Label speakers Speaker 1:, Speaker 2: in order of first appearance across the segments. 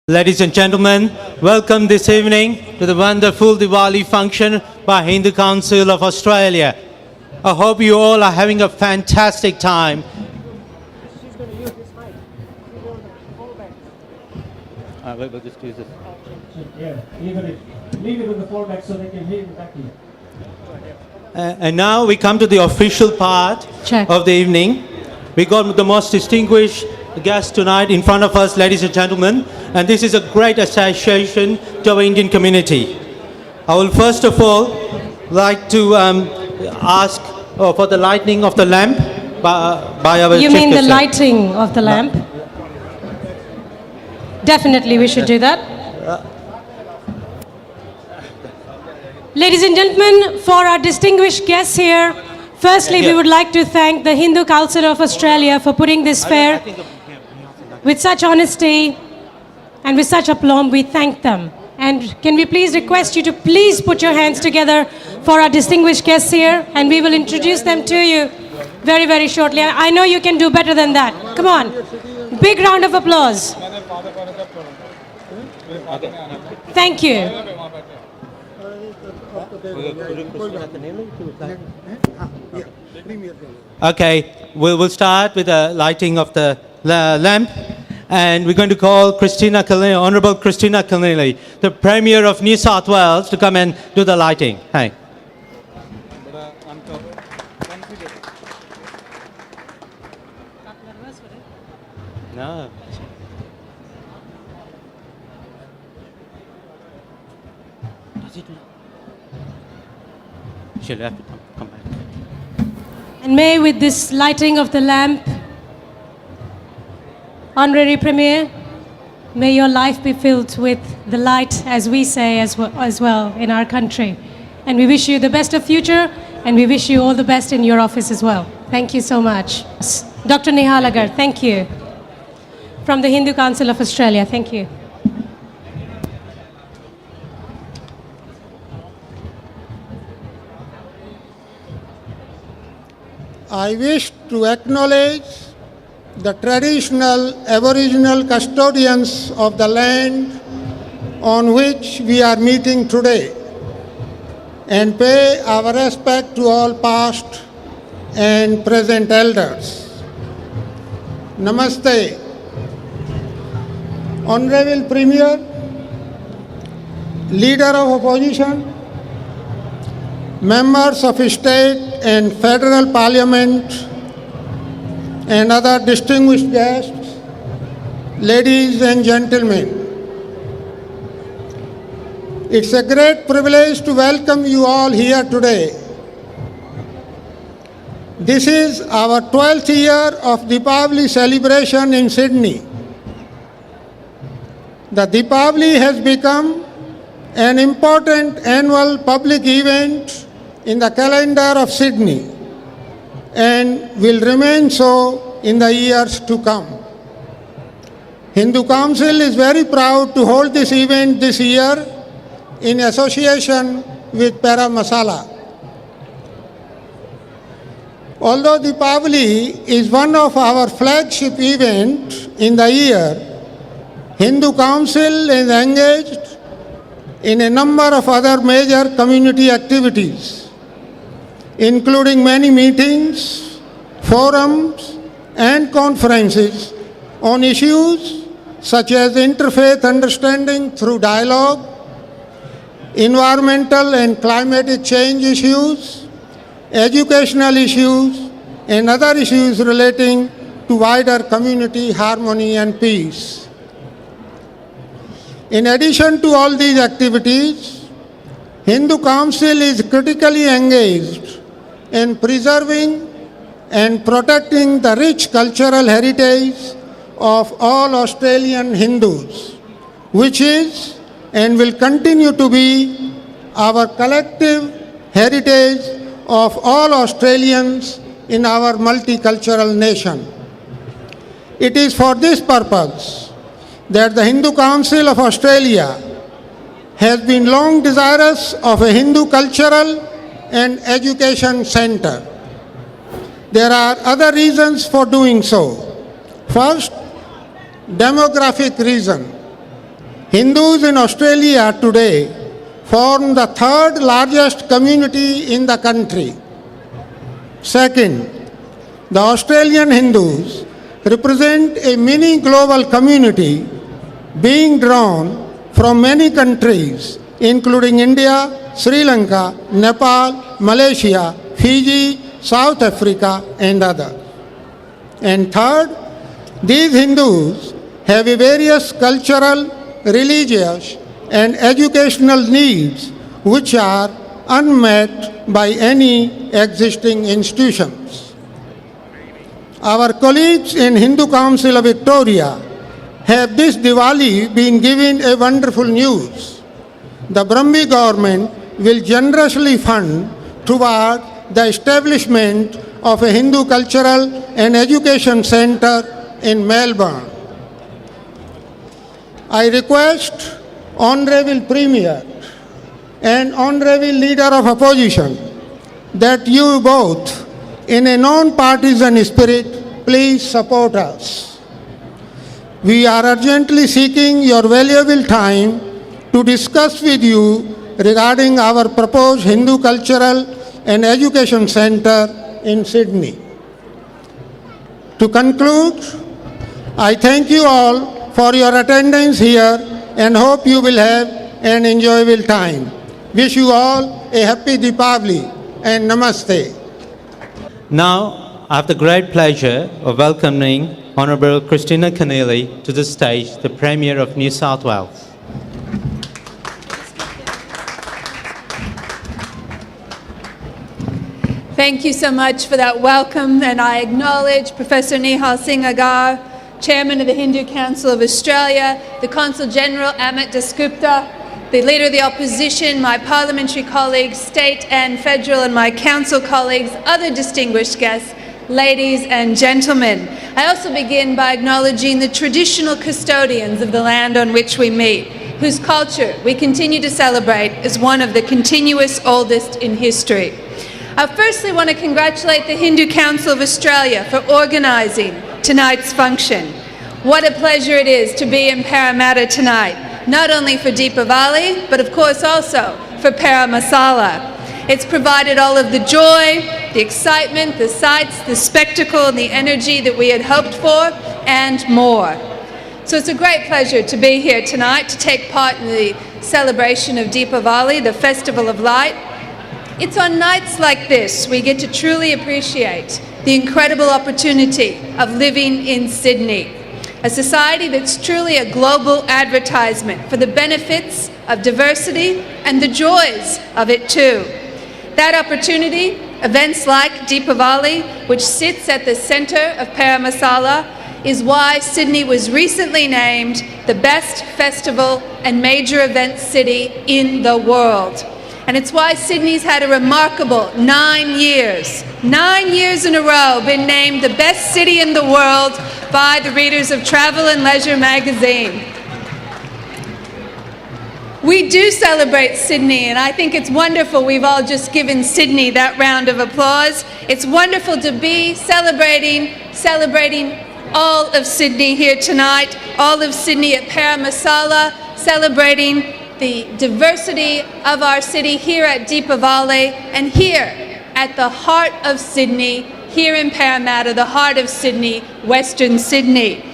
Speaker 1: Ladies and gentlemen, welcome this evening to the wonderful Diwali function by Hindu Council of Australia. I hope you all are having a fantastic time. We'll just use this.
Speaker 2: Yeah, leave it with the fallback so they can hear you back here.
Speaker 1: And now we come to the official part of the evening. We got the most distinguished guest tonight in front of us, ladies and gentlemen, and this is a great association to our Indian community. I will first of all like to ask for the lighting of the lamp by our
Speaker 3: You
Speaker 1: chief
Speaker 3: mean the
Speaker 1: guest.
Speaker 3: lighting of the lamp? Definitely we should do that. Ladies and gentlemen, for our distinguished guests here, firstly we would like to thank the Hindu Council of Australia for putting this fair with such honesty and with such aplomb. We thank them. And can we please request you to please put your hands together for our distinguished guests here, and we will introduce them to you very, very shortly. I know you can do better than that. Come on. Big round of applause. Thank you.
Speaker 1: Okay, we'll start with the lighting of the lamp, and we're going to call Christina Keneally, Honourable Christina Keneally, the Premier of New South Wales, to come and do the lighting. Hi. No. She'll have to come back.
Speaker 3: And may with this lighting of the lamp, Honorary Premier, may your life be filled with the light, as we say as well in our country. And we wish you the best of future, and we wish you all the best in your office as well. Thank you so much. Dr. Nihal Agar, thank you. From the Hindu Council of Australia, thank you.
Speaker 4: I wish to acknowledge the traditional Aboriginal custodians of the land on which we are meeting today and pay our respect to all past and present elders. Namaste. Honorable Premier, Leader of Opposition, members of state and federal parliament, and other distinguished guests, ladies and gentlemen. It's a great privilege to welcome you all here today. This is our 12th year of Deepavali celebration in Sydney. The Deepavali has become an important annual public event in the calendar of Sydney and will remain so in the years to come. Hindu Council is very proud to hold this event this year in association with Parramatta. Although Deepavali is one of our flagship events in the year, Hindu Council is engaged in a number of other major community activities, including many meetings, forums, and conferences on issues such as interfaith understanding through dialogue, environmental and climatic change issues, educational issues, and other issues relating to wider community harmony and peace. In addition to all these activities, Hindu Council is critically engaged in preserving and protecting the rich cultural heritage of all Australian Hindus, which is and will continue to be our collective heritage of all Australians in our multicultural nation. It is for this purpose that the Hindu Council of Australia has been long desirous of a Hindu cultural and education center. There are other reasons for doing so. First, demographic reason. Hindus in Australia today form the third largest community in the country. Second, the Australian Hindus represent a mini global community being drawn from many countries, including India, Sri Lanka, Nepal, Malaysia, Fiji, South Africa, and others. And third, these Hindus have various cultural, religious, and educational needs which are unmet by any existing institutions. Our colleagues in Hindu Council of Victoria have this Diwali been given a wonderful news. The Brahmi government will generously fund toward the establishment of a Hindu cultural and education center in Melbourne. I request Honorable Premier and Honorable Leader of Opposition that you both, in a non-partisan spirit, please support us. We are urgently seeking your valuable time to discuss with you regarding our proposed Hindu Cultural and Education Center in Sydney. To conclude, I thank you all for your attendance here and hope you will have an enjoyable time. Wish you all a happy Deepavali and Namaste.
Speaker 1: Now, I have the great pleasure of welcoming Honourable Christina Keneally to the stage, the Premier of New South Wales.
Speaker 5: Thank you so much for that welcome, and I acknowledge Professor Nihal Singh Agar, Chairman of the Hindu Council of Australia, the Consul General Amit Dasgupta, the Leader of the Opposition, my parliamentary colleagues, state and federal, and my council colleagues, other distinguished guests, ladies and gentlemen. I also begin by acknowledging the traditional custodians of the land on which we meet, whose culture we continue to celebrate as one of the continuous oldest in history. I firstly want to congratulate the Hindu Council of Australia for organising tonight's function. What a pleasure it is to be in Parramatta tonight, not only for Deepavali, but of course also for Parramatta. It's provided all of the joy, the excitement, the sights, the spectacle, and the energy that we had hoped for, and more. So it's a great pleasure to be here tonight to take part in the celebration of Deepavali, the Festival of Light. It's on nights like this we get to truly appreciate the incredible opportunity of living in Sydney, a society that's truly a global advertisement for the benefits of diversity and the joys of it too. That opportunity, events like Deepavali, which sits at the centre of Parramatta, is why Sydney was recently named the best festival and major event city in the world. And it's why Sydney's had a remarkable 9 years in a row, been named the best city in the world by the readers of Travel and Leisure magazine. We do celebrate Sydney, and I think it's wonderful we've all just given Sydney that round of applause. It's wonderful to be celebrating all of Sydney here tonight, all of Sydney at Parramatta, celebrating the diversity of our city here at Deepavali, and here at the heart of Sydney, here in Parramatta, the heart of Sydney, Western Sydney.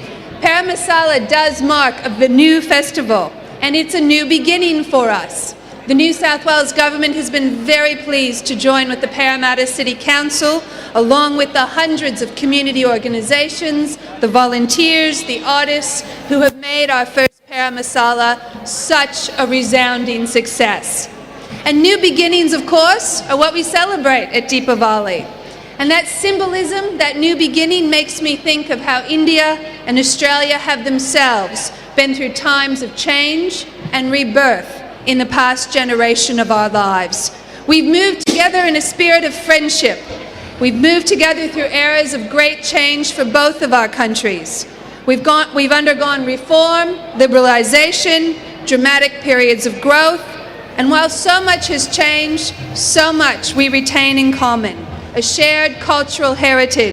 Speaker 5: Parramatta does mark a new festival, and it's a new beginning for us. The New South Wales Government has been very pleased to join with the Parramatta City Council, along with the hundreds of community organisations, the volunteers, the artists who have made our first Parramatta such a resounding success. And new beginnings, of course, are what we celebrate at Deepavali. And that symbolism, that new beginning, makes me think of how India and Australia have themselves been through times of change and rebirth in the past generation of our lives. We've moved together in a spirit of friendship. We've moved together through eras of great change for both of our countries. We've undergone reform, liberalisation, dramatic periods of growth, and while so much has changed, so much we retain in common, a shared cultural heritage.